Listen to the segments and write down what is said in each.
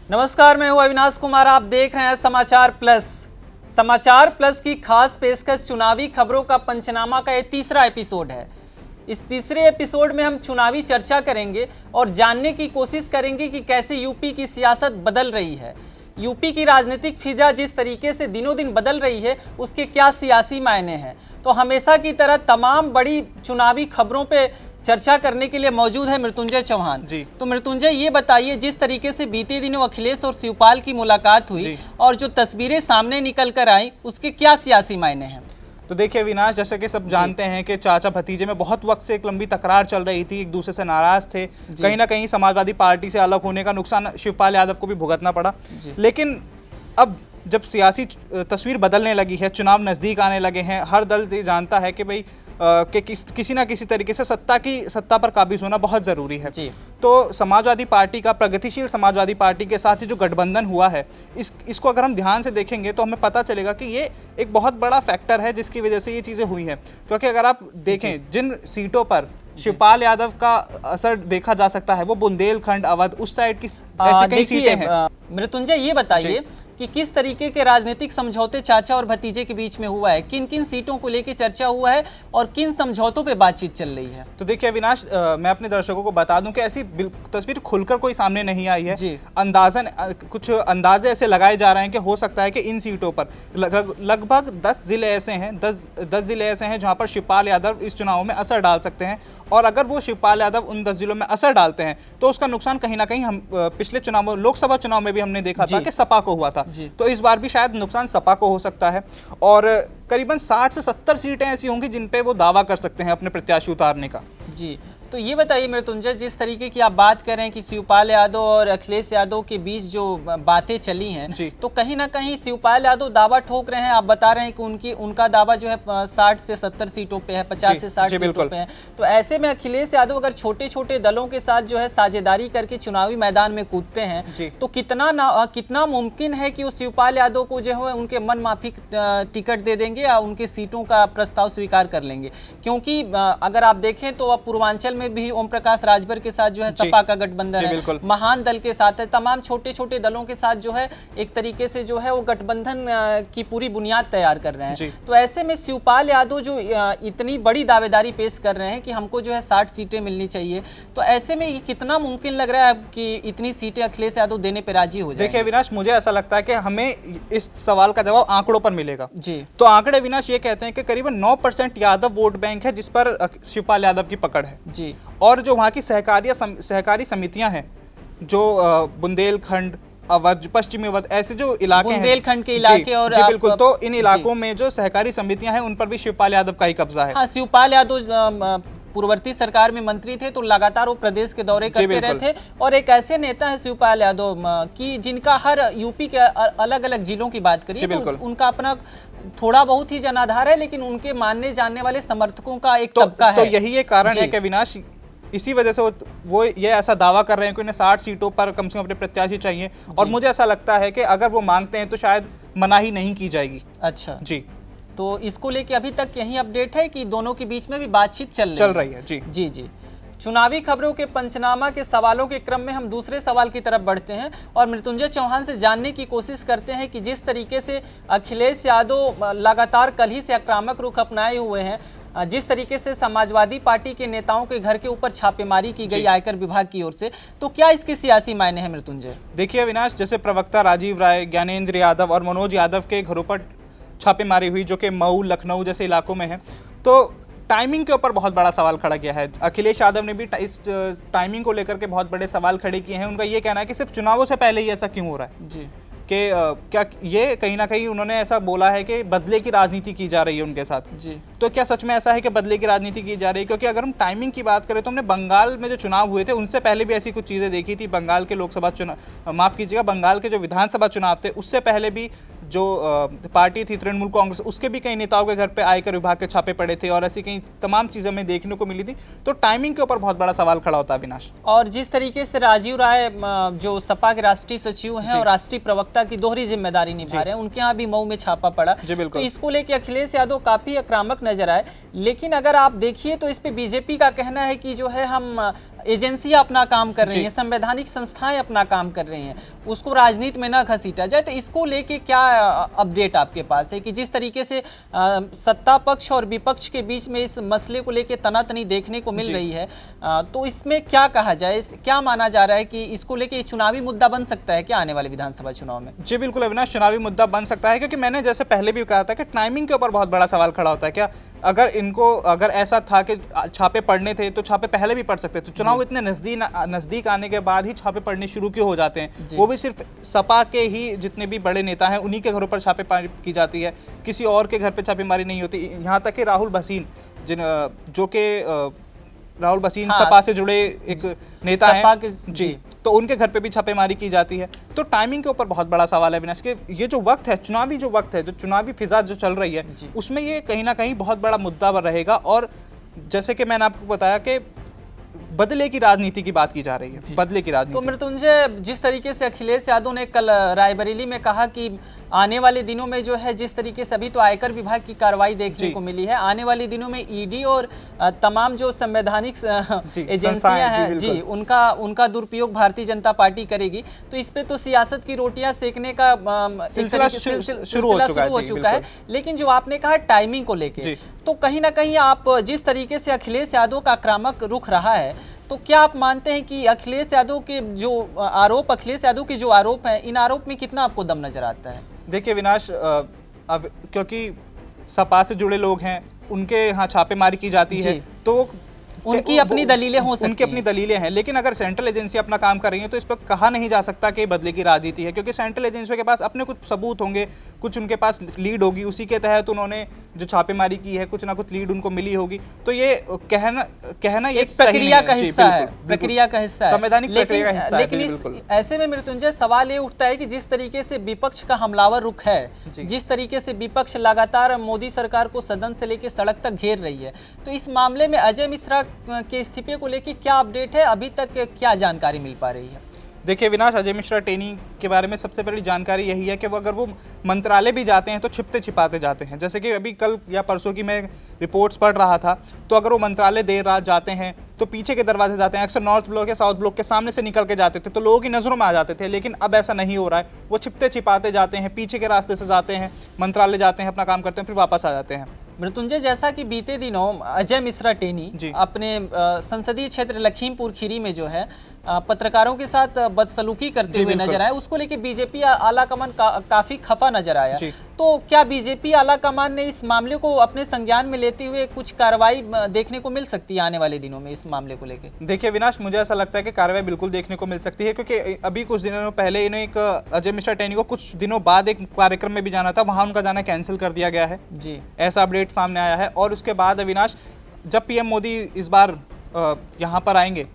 नमस्कार, मैं हूं अविनाश कुमार। आप देख रहे हैं समाचार प्लस। समाचार प्लस की खास पेशकश चुनावी खबरों का पंचनामा का ये तीसरा एपिसोड है। इस तीसरे एपिसोड में हम चुनावी चर्चा करेंगे और जानने की कोशिश करेंगे कि कैसे यूपी की सियासत बदल रही है। यूपी की राजनीतिक फिजा जिस तरीके से दिनों दिन बदल रही है, उसके क्या सियासी मायने हैं। तो हमेशा की तरह तमाम बड़ी चुनावी खबरों पे चर्चा करने के लिए मौजूद है मृत्युंजय चौहान जी। तो मृत्युंजय, ये बताइए, जिस तरीके से बीते दिनों अखिलेश और शिवपाल की मुलाकात हुई और जो तस्वीरें सामने निकल कर आई, उसके क्या सियासी मायने हैं? तो देखिए अविनाश, जैसे कि सब जानते हैं कि चाचा भतीजे में बहुत वक्त से एक लंबी तकरार चल रही थी, एक दूसरे से नाराज थे। कहीं ना कहीं समाजवादी पार्टी से अलग होने का नुकसान शिवपाल यादव को भी भुगतना पड़ा। लेकिन अब जब सियासी तस्वीर बदलने लगी है, चुनाव नज़दीक आने लगे हैं, हर दल ये जानता है कि भाई किसी ना किसी तरीके से सत्ता पर काबिज होना बहुत ज़रूरी है। तो समाजवादी पार्टी का, प्रगतिशील समाजवादी पार्टी के साथ ही जो गठबंधन हुआ है, इसको अगर हम ध्यान से देखेंगे तो हमें पता चलेगा कि ये एक बहुत बड़ा फैक्टर है जिसकी वजह से ये चीज़ें हुई हैं। क्योंकि अगर आप देखें जिन सीटों पर शिवपाल यादव का असर देखा जा सकता है, वो बुंदेलखंड, अवध, उस साइड की ऐसी कई सीटें हैं। मृत्युंजय, ये बताइए कि किस तरीके के राजनीतिक समझौते चाचा और भतीजे के बीच में हुआ है, किन किन सीटों को लेकर चर्चा हुआ है और किन समझौतों पे बातचीत चल रही है? तो देखिए अविनाश, मैं अपने दर्शकों को बता दूं कि ऐसी तस्वीर खुलकर कोई सामने नहीं आई है। अंदाजन कुछ अंदाजे ऐसे लगाए जा रहे हैं कि हो सकता है कि इन सीटों पर लगभग 10 जिले ऐसे हैं, 10 जिले ऐसे हैं जहां पर शिवपाल यादव इस चुनाव में असर डाल सकते हैं। और अगर वो शिवपाल यादव उन 10 जिलों में असर डालते हैं तो उसका नुकसान कहीं ना कहीं हम पिछले चुनाव, लोकसभा चुनाव में भी हमने देखा था कि सपा को हुआ था। तो इस बार भी शायद नुकसान सपा को हो सकता है और करीबन 60 से 70 सीटें ऐसी होंगी जिन पे वो दावा कर सकते हैं अपने प्रत्याशी उतारने का। जी, तो ये बताइए मृत्युंजय, जिस तरीके की आप बात कर रहे हैं कि शिवपाल यादव और अखिलेश यादव के बीच जो बातें चली हैं, तो कहीं ना कहीं शिवपाल यादव दावा ठोक रहे हैं। आप बता रहे हैं कि उनका दावा जो है 60 से 70 सीटों पे है, 50 से 60 सीटों पे है। तो ऐसे में अखिलेश यादव अगर छोटे छोटे दलों के साथ जो है साझेदारी करके चुनावी मैदान में कूदते हैं, तो कितना मुमकिन है कि वो शिवपाल यादव को जो है उनके मन माफिक टिकट दे देंगे या उनके सीटों का प्रस्ताव स्वीकार कर लेंगे? क्योंकि अगर आप देखें तो अब पूर्वांचल में भी ओम प्रकाश राजभर के साथ जो है सपा का गठबंधन है, महान दल के साथ है, तमाम छोटे छोटे दलों के साथ जो है एक तरीके से जो है वो गठबंधन की पूरी बुनियाद तैयार कर रहे हैं। तो ऐसे में शिवपाल यादव जो इतनी बड़ी दावेदारी पेश कर रहे हैं कि हमको जो है 60 सीटें मिलनी चाहिए, तो ऐसे में ये कितना मुमकिन लग रहा है कि इतनी सीटें अखिलेश यादव देने पर राजी हो जाए? देखिए अविनाश, मुझे ऐसा लगता है कि हमें इस सवाल का जवाब आंकड़ों पर मिलेगा। तो आंकड़े अविनाश ये कहते हैं कि करीबन 9% यादव वोट बैंक है जिस पर शिवपाल यादव की पकड़ है। और जो वहाँ की सहकारी समितियां हैं, जो बुंदेलखंड, अवध, पश्चिमी अवध, ऐसे जो इलाके हैं, बुंदेलखंड के इलाके और बिल्कुल, तो इन इलाकों में जो सहकारी समितियां हैं उन पर भी शिवपाल यादव का ही कब्जा है। हाँ, शिवपाल यादव पूर्ववर्ती सरकार में मंत्री थे, तो लगातार वो प्रदेश के दौरे करते रहे थे। और एक ऐसे नेता है शिवपाल यादव की जिनका हर यूपी के अलग अलग जिलों की बात करिए तो उनका अपना थोड़ा बहुत ही जनाधार है, लेकिन उनके मानने जानने वाले समर्थकों का एक तबका है। तो यही एक कारण है कि अविनाश, इसी वजह से वो ये ऐसा दावा कर रहे हैं कि उन्हें 60 सीटों पर कम से कम अपने प्रत्याशी चाहिए। और मुझे ऐसा लगता है कि अगर वो मांगते हैं तो शायद मनाही नहीं की जाएगी। अच्छा जी, तो इसको लेके अभी तक यही अपडेट है कि दोनों के बीच में भी बातचीत चल रही है? जी। चुनावी खबरों के पंचनामा के सवालों के क्रम में हम दूसरे सवाल की तरफ बढ़ते हैं और मृत्युंजय चौहान से जानने की कोशिश करते हैं कि जिस तरीके से अखिलेश यादव लगातार कल ही से आक्रामक रुख अपनाए हुए हैं, जिस तरीके से समाजवादी पार्टी के नेताओं के घर के ऊपर छापेमारी की गई आयकर विभाग की ओर से, तो क्या इसके सियासी मायने हैं मृत्युंजय? देखिए अविनाश, जैसे प्रवक्ता राजीव राय, ज्ञानेंद्र यादव और मनोज यादव के घरों पर छापेमारी हुई जो कि मऊ, लखनऊ जैसे इलाकों में है, तो टाइमिंग के ऊपर बहुत बड़ा सवाल खड़ा किया है। अखिलेश यादव ने भी इस टाइमिंग को लेकर के बहुत बड़े सवाल खड़े किए हैं। उनका ये कहना है कि सिर्फ चुनावों से पहले ही ऐसा क्यों हो रहा है कि क्या ये कहीं ना कहीं उन्होंने ऐसा बोला है कि बदले की राजनीति की जा रही है उनके साथ। तो क्या सच में ऐसा है कि बदले की राजनीति की जा रही है? क्योंकि अगर हम टाइमिंग की बात करें तो हमने बंगाल में जो चुनाव हुए थे उनसे पहले भी ऐसी कुछ चीज़ें देखी थी। बंगाल के लोकसभा चुनाव, माफ़ कीजिएगा, बंगाल के जो विधानसभा चुनाव थे उससे पहले भी जो पार्टी थी तृणमूल कांग्रेस, उसके भी कई नेताओं के घर पे आयकर विभाग के छापे पड़े थे और ऐसी कई तमाम चीज़ें हमें देखने को मिली थी। तो टाइमिंग के ऊपर बहुत बड़ा सवाल खड़ा होता है अविनाश। और जिस तरीके से राजीव राय जो सपा के राष्ट्रीय सचिव हैं और राष्ट्रीय प्रवक्ता की दोहरी जिम्मेदारी निभा रहे हैं, उनके यहाँ भी मऊ में छापा पड़ा। तो इसको लेकर अखिलेश यादव काफी आक्रामक नजर आए। लेकिन अगर आप देखिए तो इस पे बीजेपी का कहना है कि जो है हम एजेंसियां अपना काम कर रही हैं, संवैधानिक संस्थाएं अपना काम कर रही हैं, उसको राजनीति में ना घसीटा जाए। तो इसको लेके क्या अपडेट आपके पास है कि जिस तरीके से सत्ता पक्ष और विपक्ष के बीच में इस मसले को लेके तनातनी देखने को मिल रही है, तो इसमें क्या कहा जाए, क्या माना जा रहा है कि इसको लेके चुनावी मुद्दा बन सकता है क्या आने वाले विधानसभा चुनाव में? जी बिल्कुल अविनाश, चुनावी मुद्दा बन सकता है, क्योंकि मैंने जैसे पहले भी कहा था कि टाइमिंग के ऊपर बहुत बड़ा सवाल खड़ा होता है। क्या अगर ऐसा था कि छापे पड़ने थे तो छापे पहले भी पड़ सकते थे, तो चुनाव इतने नजदीक आने के बाद ही छापे पड़ने शुरू क्यों हो जाते हैं? वो भी सिर्फ सपा के ही जितने भी बड़े नेता हैं उन्हीं के घरों पर छापेमारी की जाती है, किसी और के घर पे छापेमारी नहीं होती। यहाँ तक कि राहुल भसीन राहुल भसीन सपा से जुड़े एक नेता हैं जी, तो उनके घर पे भी छापेमारी की जाती है। तो टाइमिंग के ऊपर बहुत बड़ा सवाल है अविनाश कि ये जो वक्त है, चुनावी जो वक्त है, जो चुनावी फिजा जो चल रही है, उसमें ये कहीं ना कहीं बहुत बड़ा मुद्दा रहेगा। और जैसे कि मैंने आपको बताया कि बदले की राजनीति की बात की जा रही है, बदले की राजनीति। तो मृत्युंजय, जिस तरीके से अखिलेश यादव ने कल रायबरेली में कहा कि आने वाले दिनों में जो है, जिस तरीके से अभी तो आयकर विभाग की कार्रवाई देखने को मिली है, आने वाले दिनों में ईडी और तमाम जो संवैधानिक एजेंसियां हैं जी, उनका दुरुपयोग भारतीय जनता पार्टी करेगी। तो इस पे तो सियासत की रोटियां सेकने का सिलसिला शुरू हो चुका है। लेकिन जो आपने कहा टाइमिंग को लेके, तो कहीं ना कहीं आप जिस तरीके से अखिलेश यादव का आक्रामक रुख रहा है, तो क्या आप मानते हैं कि अखिलेश यादव के जो आरोप हैं, इन आरोप में कितना आपको दम नजर आता है? देखिए विनाश, अब क्योंकि सपा से जुड़े लोग हैं, उनके यहाँ छापेमारी की जाती है, तो उनकी अपनी दलीलें हो सकती हैं, उनकी अपनी दलीलें हैं। लेकिन अगर सेंट्रल एजेंसी अपना काम कर रही है तो इस पर कहा नहीं जा सकता कि बदले की राजनीति है, क्योंकि सेंट्रल एजेंसियों के पास अपने कुछ सबूत होंगे, कुछ उनके पास लीड होगी, उसी के तहत उन्होंने जो छापेमारी की है कुछ ना कुछ लीड उनको मिली होगी। तो ये कहना ये प्रक्रिया का हिस्सा है, प्रक्रिया का हिस्सा है, संवैधानिक प्रक्रिया का हिस्सा है। लेकिन ऐसे में मृत्युंजय सवाल ये उठता है कि जिस तरीके से विपक्ष का हमलावर रुख है, जिस तरीके से विपक्ष लगातार मोदी सरकार को सदन से लेकर सड़क तक घेर रही है, तो इस मामले में अजय मिश्रा के इस्तीफे को लेकर क्या अपडेट है, अभी तक क्या जानकारी मिल पा रही है? देखिए विनाश, अजय मिश्रा टेनी के बारे में सबसे पहली जानकारी यही है कि वो अगर वो मंत्रालय भी जाते हैं तो छिपते छिपाते जाते हैं। जैसे कि अभी कल या परसों की मैं रिपोर्ट्स पढ़ रहा था, तो अगर वो मंत्रालय देर रात जाते हैं तो पीछे के दरवाजे जाते हैं, अक्सर नॉर्थ ब्लॉक या साउथ ब्लॉक के सामने से निकल के जाते थे, तो लोगों की नज़रों में आ जाते थे। लेकिन अब ऐसा नहीं हो रहा है, वो छिपते छिपाते जाते हैं, पीछे के रास्ते से जाते हैं, मंत्रालय जाते हैं, अपना काम करते हैं, फिर वापस आ जाते हैं। मृत्युंजय, जैसा कि बीते दिनों अजय मिश्रा टेनी अपने संसदीय क्षेत्र लखीमपुर खीरी में जो है पत्रकारों के साथ बदसलूकी करते हुए नजर आए, उसको लेके बीजेपी आला कमान काफी खफा नजर आया। तो क्या बीजेपी आला कमान ने इस मामले को अपने संज्ञान में लेते हुए कुछ कार्रवाई देखने को मिल सकती है आने वाले दिनों में इस मामले को लेके? देखिए विनाश, मुझे ऐसा लगता है कि कार्रवाई बिल्कुल देखने को मिल सकती है, क्योंकि अभी कुछ दिनों पहले इन्हें एक अजय मिश्रा टेनी को कुछ दिनों बाद एक कार्यक्रम में भी जाना था, वहां उनका जाना कैंसिल कर दिया गया है जी, ऐसा अपडेट सामने आया है। और उसके बाद अविनाश, जब पीएम मोदी इस बार यहाँ पर आएंगे,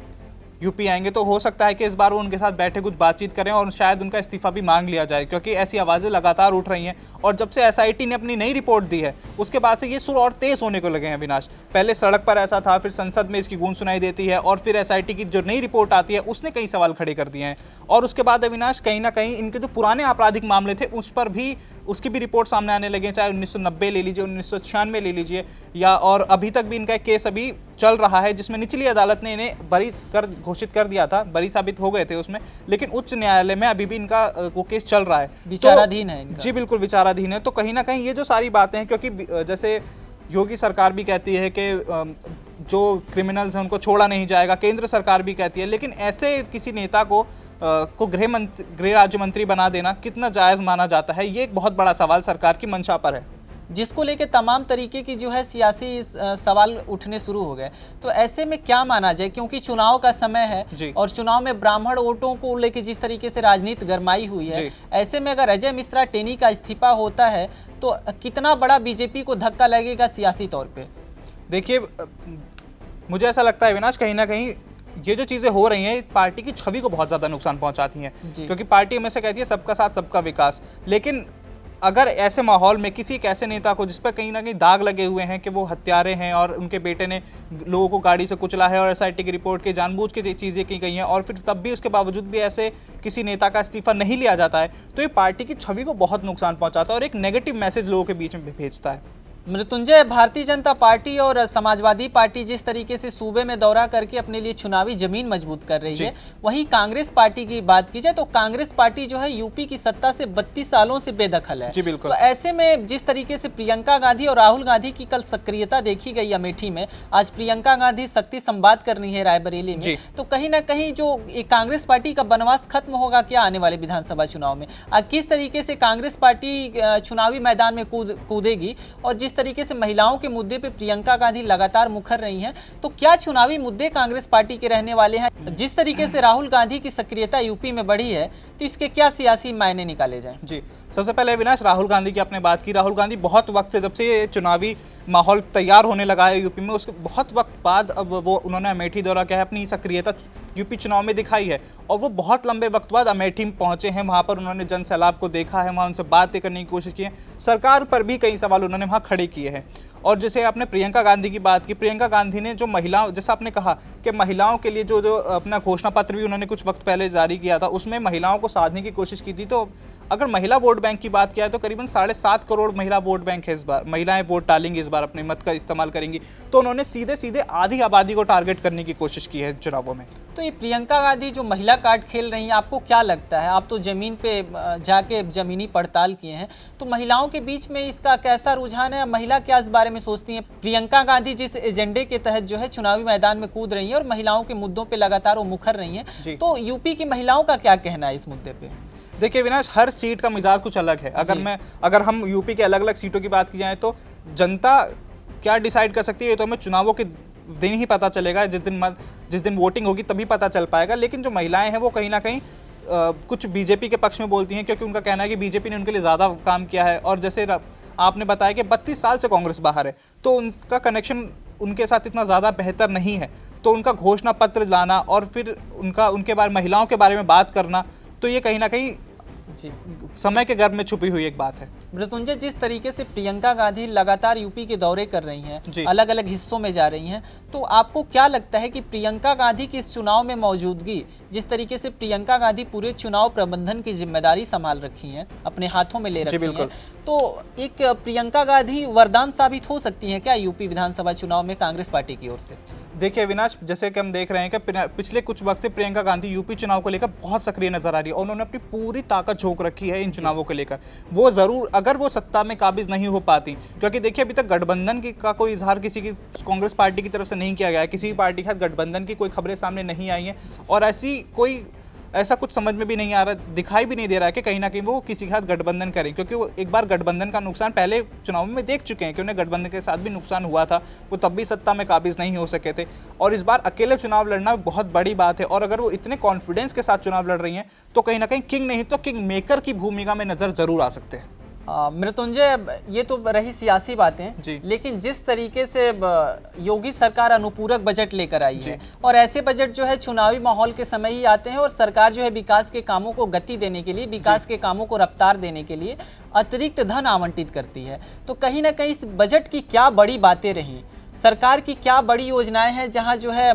यूपी आएंगे, तो हो सकता है कि इस बार वो उनके साथ बैठे कुछ बातचीत करें और शायद उनका इस्तीफा भी मांग लिया जाए, क्योंकि ऐसी आवाज़ें लगातार उठ रही हैं। और जब से एसआईटी ने अपनी नई रिपोर्ट दी है उसके बाद से ये सुर और तेज होने को लगे हैं विनाश। पहले सड़क पर ऐसा था, फिर संसद में इसकी गूंज सुनाई देती है, और फिर एसआईटी की जो नई रिपोर्ट आती है उसने कई सवाल खड़े कर दिए हैं। और उसके बाद अविनाश, कहीं ना कहीं इनके जो पुराने आपराधिक मामले थे उस पर भी उसकी भी रिपोर्ट सामने आने लगे, चाहे 1990 ले लीजिए, 1996 ले लीजिए, या और अभी तक भी इनका एक केस अभी चल रहा है जिसमें निचली अदालत ने इन्हें बरी घोषित कर दिया था, बरी साबित हो गए थे उसमें, लेकिन उच्च न्यायालय में अभी भी इनका वो केस चल रहा है, विचाराधीन है इनका। जी बिल्कुल विचाराधीन है। तो कहीं ना कहीं ये जो सारी बातें हैं, क्योंकि जैसे योगी सरकार भी कहती है कि जो क्रिमिनल्स हैं उनको छोड़ा नहीं जाएगा, केंद्र सरकार भी कहती है, लेकिन ऐसे किसी नेता को गृह राज्य मंत्री बना देना कितना जायज़ माना जाता है, ये एक बहुत बड़ा सवाल सरकार की मंशा पर है, जिसको लेके तमाम तरीके की जो है सियासी सवाल उठने शुरू हो गए। तो ऐसे में क्या माना जाए, क्योंकि चुनाव का समय है और चुनाव में ब्राह्मण वोटों को लेके जिस तरीके से राजनीति गरमाई हुई है, ऐसे में अगर अजय मिश्रा टेनी का इस्तीफा होता है तो कितना बड़ा बीजेपी को धक्का लगेगा सियासी तौर पे? देखिए मुझे ऐसा लगता है विनाश, कहीं ना कहीं ये जो चीज़ें हो रही हैं पार्टी की छवि को बहुत ज़्यादा नुकसान पहुंचाती हैं, क्योंकि पार्टी हमेशा कहती है सबका साथ सबका विकास। लेकिन अगर ऐसे माहौल में किसी एक ऐसे नेता को जिस पर कहीं ना कहीं दाग लगे हुए हैं कि वो हत्यारे हैं और उनके बेटे ने लोगों को गाड़ी से कुचला है और एसआईटी की रिपोर्ट के जानबूझ के चीज़ें की गई हैं, और फिर तब भी उसके बावजूद भी ऐसे किसी नेता का इस्तीफा नहीं लिया जाता है, तो ये पार्टी की छवि को बहुत नुकसान पहुंचाता है और एक नेगेटिव मैसेज लोगों के बीच में भेजता है। मृत्युंजय, भारतीय जनता पार्टी और समाजवादी पार्टी जिस तरीके से सूबे में दौरा करके अपने लिए चुनावी जमीन मजबूत कर रही है, वहीं कांग्रेस पार्टी की बात की जाए तो कांग्रेस पार्टी जो है यूपी की सत्ता से 32 सालों से बेदखल है। जी बिल्कुल। तो ऐसे में जिस तरीके से प्रियंका गांधी और राहुल गांधी की कल सक्रियता देखी गई अमेठी में, आज प्रियंका गांधी शक्ति संवाद कर रही है रायबरेली में, तो कहीं ना कहीं जो कांग्रेस पार्टी का बनवास खत्म होगा क्या आने वाले विधानसभा चुनाव में? किस तरीके से कांग्रेस पार्टी चुनावी मैदान में कूदेगी, और जिस तरीके से महिलाओं के मुद्दे पे प्रियंका गांधी लगातार मुखर रही हैं, तो क्या चुनावी मुद्दे कांग्रेस पार्टी के रहने वाले हैं? जिस तरीके से राहुल गांधी की सक्रियता यूपी में बढ़ी है, तो इसके क्या सियासी मायने निकाले जाएं? जी, सबसे पहले अविनाश, राहुल गांधी की आपने बात की। राहुल गांधी बहुत वक्त से, जब से ये चुनावी माहौल तैयार होने लगा है यूपी में, उसके बहुत वक्त बाद अब वो उन्होंने अमेठी दौरा किया है, अपनी सक्रियता यूपी चुनाव में दिखाई है, और वो बहुत लंबे वक्त बाद अमेठी में पहुंचे हैं। वहां पर उन्होंने जन सैलाब को देखा है, वहां उनसे बातें करने की कोशिश की है, सरकार पर भी कई सवाल उन्होंने वहां खड़े किए हैं। और जैसे आपने प्रियंका गांधी की बात की, प्रियंका गांधी ने जो महिलाओं, जैसा आपने कहा कि महिलाओं के लिए जो अपना घोषणा पत्र भी उन्होंने कुछ वक्त पहले जारी किया था, उसमें महिलाओं को साधने की कोशिश की थी। तो अगर महिला वोट बैंक की बात किया है तो करीबन 7.5 करोड़ महिला वोट बैंक है इस बार, महिलाएं वोट डालेंगी इस बार, अपने मत का इस्तेमाल करेंगी। तो उन्होंने सीधे सीधे आधी आबादी को टारगेट करने की कोशिश की है चुनावों में। तो ये प्रियंका गांधी जो महिला कार्ड खेल रही हैं, आपको क्या लगता है? आप तो जमीन पे जाके जमीनी पड़ताल किए हैं, तो महिलाओं के बीच में इसका कैसा रुझान है? महिला क्या इस बारे में सोचती हैं? प्रियंका गांधी जिस एजेंडे के तहत जो है चुनावी मैदान में कूद रही है और महिलाओं के मुद्दों पे लगातार वो मुखर रही हैं, तो यूपी की महिलाओं का क्या कहना है इस मुद्दे पे? देखिए विनाश, हर सीट का मिजाज कुछ अलग है। अगर हम यूपी के अलग अलग सीटों की बात की जाए तो जनता क्या डिसाइड कर सकती है, ये तो हमें चुनावों के दिन ही पता चलेगा। जिस दिन वोटिंग होगी तभी पता चल पाएगा। लेकिन जो महिलाएं हैं वो कहीं ना कहीं कुछ बीजेपी के पक्ष में बोलती हैं, क्योंकि उनका कहना है कि बीजेपी ने उनके लिए ज़्यादा काम किया है। और जैसे आपने बताया कि 32 साल से कांग्रेस बाहर है, तो उनका कनेक्शन उनके साथ इतना ज़्यादा बेहतर नहीं है। तो उनका घोषणा पत्र लाना और फिर उनके बारे महिलाओं के बारे में बात करना, तो ये कहीं ना कहीं जी समय के गर्भ में छुपी हुई एक बात है। मृत्युंजय, जिस तरीके से प्रियंका गांधी लगातार यूपी के दौरे कर रही हैं, अलग अलग हिस्सों में जा रही हैं, तो आपको क्या लगता है कि प्रियंका गांधी की इस चुनाव में मौजूदगी, जिस तरीके से प्रियंका गांधी पूरे चुनाव प्रबंधन की जिम्मेदारी संभाल रखी हैं, अपने हाथों में ले रखी हैं, तो एक प्रियंका गांधी वरदान साबित हो सकती है क्या यूपी विधानसभा चुनाव में कांग्रेस पार्टी की ओर से? देखिए अविनाश, जैसे कि हम देख रहे हैं कि पिछले कुछ वक्त से प्रियंका गांधी यूपी चुनाव को लेकर बहुत सक्रिय नजर आ रही है, और उन्होंने अपनी पूरी ताकत झोंक रखी है इन चुनावों को लेकर। वो जरूर, अगर वो सत्ता में काबिज नहीं हो पाती, क्योंकि देखिए अभी तक गठबंधन का कोई इजहार किसी की कांग्रेस पार्टी की तरफ से नहीं किया गया है, किसी भी पार्टी के साथ गठबंधन की कोई खबरें सामने नहीं आई हैं, और ऐसा कुछ समझ में भी नहीं आ रहा, दिखाई भी नहीं दे रहा है कि कहीं ना कहीं वो किसी के साथ गठबंधन करें, क्योंकि वो एक बार गठबंधन का नुकसान पहले चुनाव में देख चुके हैं कि उन्हें गठबंधन के साथ भी नुकसान हुआ था, वो तब भी सत्ता में काबिज नहीं हो सके थे। और इस बार अकेले चुनाव लड़ना बहुत बड़ी बात है, और अगर वो इतने कॉन्फिडेंस के साथ चुनाव लड़ रही हैं तो कहीं ना कहीं किंग नहीं तो किंग मेकर की भूमिका में नजर जरूर आ सकते हैं। मृत्युंजय, ये तो रही सियासी बातें, लेकिन जिस तरीके से योगी सरकार अनुपूरक बजट लेकर आई है, और ऐसे बजट जो है चुनावी माहौल के समय ही आते हैं, और सरकार जो है विकास के कामों को गति देने के लिए, विकास के कामों को रफ्तार देने के लिए अतिरिक्त धन आवंटित करती है, तो कहीं ना कहीं इस बजट की क्या बड़ी बातें रहीं, सरकार की क्या बड़ी योजनाएं हैं, जहां जो है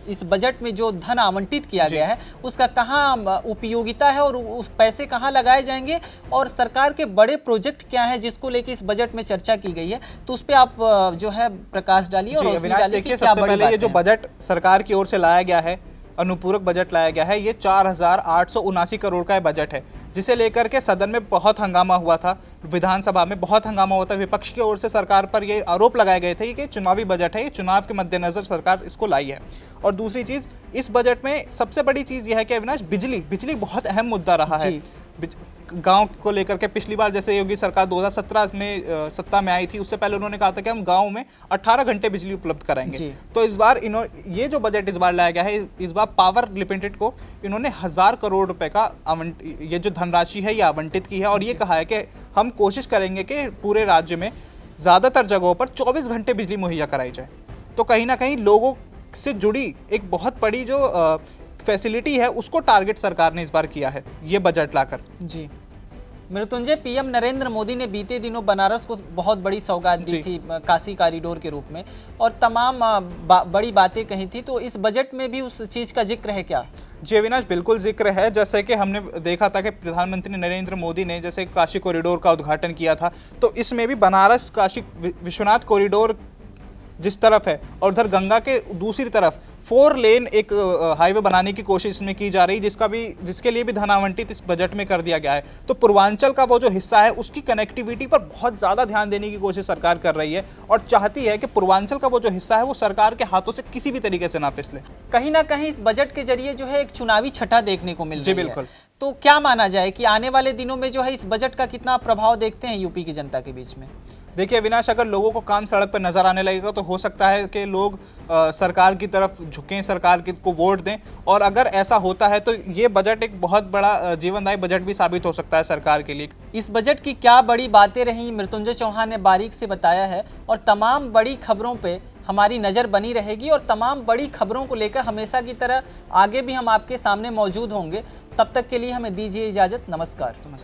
इस बजट में जो धन आवंटित किया गया है उसका कहां उपयोगिता है, और उस पैसे कहां लगाए जाएंगे, और सरकार के बड़े प्रोजेक्ट क्या हैं जिसको लेकर इस बजट में चर्चा की गई है, तो उस पर आप जो है प्रकाश डालिए। और देखिए, सबसे पहले ये जो बजट सरकार की ओर से लाया गया है, अनुपूरक बजट लाया गया है, ये 4,879 करोड़ का बजट है, जिसे लेकर के सदन में बहुत हंगामा हुआ था, विधानसभा में बहुत हंगामा हुआ था। विपक्ष की ओर से सरकार पर ये आरोप लगाए गए थे कि चुनावी बजट है, ये चुनाव के मद्देनजर सरकार इसको लाई है। और दूसरी चीज़, इस बजट में सबसे बड़ी चीज़ यह है कि अविनाश, बिजली बहुत अहम मुद्दा रहा है गांव को लेकर के। पिछली बार जैसे योगी सरकार 2017 में सत्ता में आई थी, उससे पहले उन्होंने कहा था कि हम गांव में 18 घंटे बिजली उपलब्ध कराएंगे। तो इस बार ये जो बजट इस बार लाया गया है, इस बार पावर लिमिटेड को इन्होंने 1000 करोड़ रुपए का ये जो धनराशि है ये आवंटित की है, और ये कहा है कि हम कोशिश करेंगे कि पूरे राज्य में ज़्यादातर जगहों पर 24 घंटे बिजली मुहैया कराई जाए। तो कहीं ना कहीं लोगों से जुड़ी एक बहुत बड़ी जो फैसिलिटी है उसको टारगेट सरकार ने इस बार किया है ये बजट लाकर। जी मृत्युंजय, पीएम नरेंद्र मोदी ने बीते दिनों बनारस को बहुत बड़ी सौगात दी थी काशी कॉरिडोर के रूप में, और तमाम बड़ी बातें कही थी, तो इस बजट में भी उस चीज़ का जिक्र है क्या? जी अविनाश, बिल्कुल जिक्र है। जैसे कि हमने देखा था कि प्रधानमंत्री नरेंद्र मोदी ने जैसे काशी कॉरिडोर का उद्घाटन किया था, तो इसमें भी बनारस काशी विश्वनाथ कॉरिडोर जिस तरफ है और उधर गंगा के दूसरी तरफ 4 लेन एक हाईवे बनाने की कोशिश इसमें की जा रही, जिसके लिए भी धन आवंटित इस बजट में कर दिया गया है। तो पूर्वांचल का वो जो हिस्सा है उसकी कनेक्टिविटी पर बहुत ज़्यादा ध्यान देने की कोशिश सरकार कर रही है और चाहती है कि पूर्वांचल का वो जो हिस्सा है वो सरकार के हाथों से किसी भी तरीके से ना फिसले। कहीं ना कहीं इस बजट के जरिए जो है एक चुनावी छठा देखने को मिल रही है। जी बिल्कुल। तो क्या माना जाए कि आने वाले दिनों में जो है इस बजट का कितना प्रभाव देखते हैं यूपी की जनता के बीच में? देखिए अविनाश, अगर लोगों को काम सड़क पर नजर आने लगेगा तो हो सकता है कि लोग सरकार की तरफ झुकें, सरकार को वोट दें। और अगर ऐसा होता है तो ये बजट एक बहुत बड़ा जीवनदायी बजट भी साबित हो सकता है सरकार के लिए। इस बजट की क्या बड़ी बातें रहीं, मृत्युंजय चौहान ने बारीक से बताया है और तमाम बड़ी खबरों पे हमारी नज़र बनी रहेगी और तमाम बड़ी खबरों को लेकर हमेशा की तरह आगे भी हम आपके सामने मौजूद होंगे। तब तक के लिए हमें दीजिए इजाज़त। नमस्कार।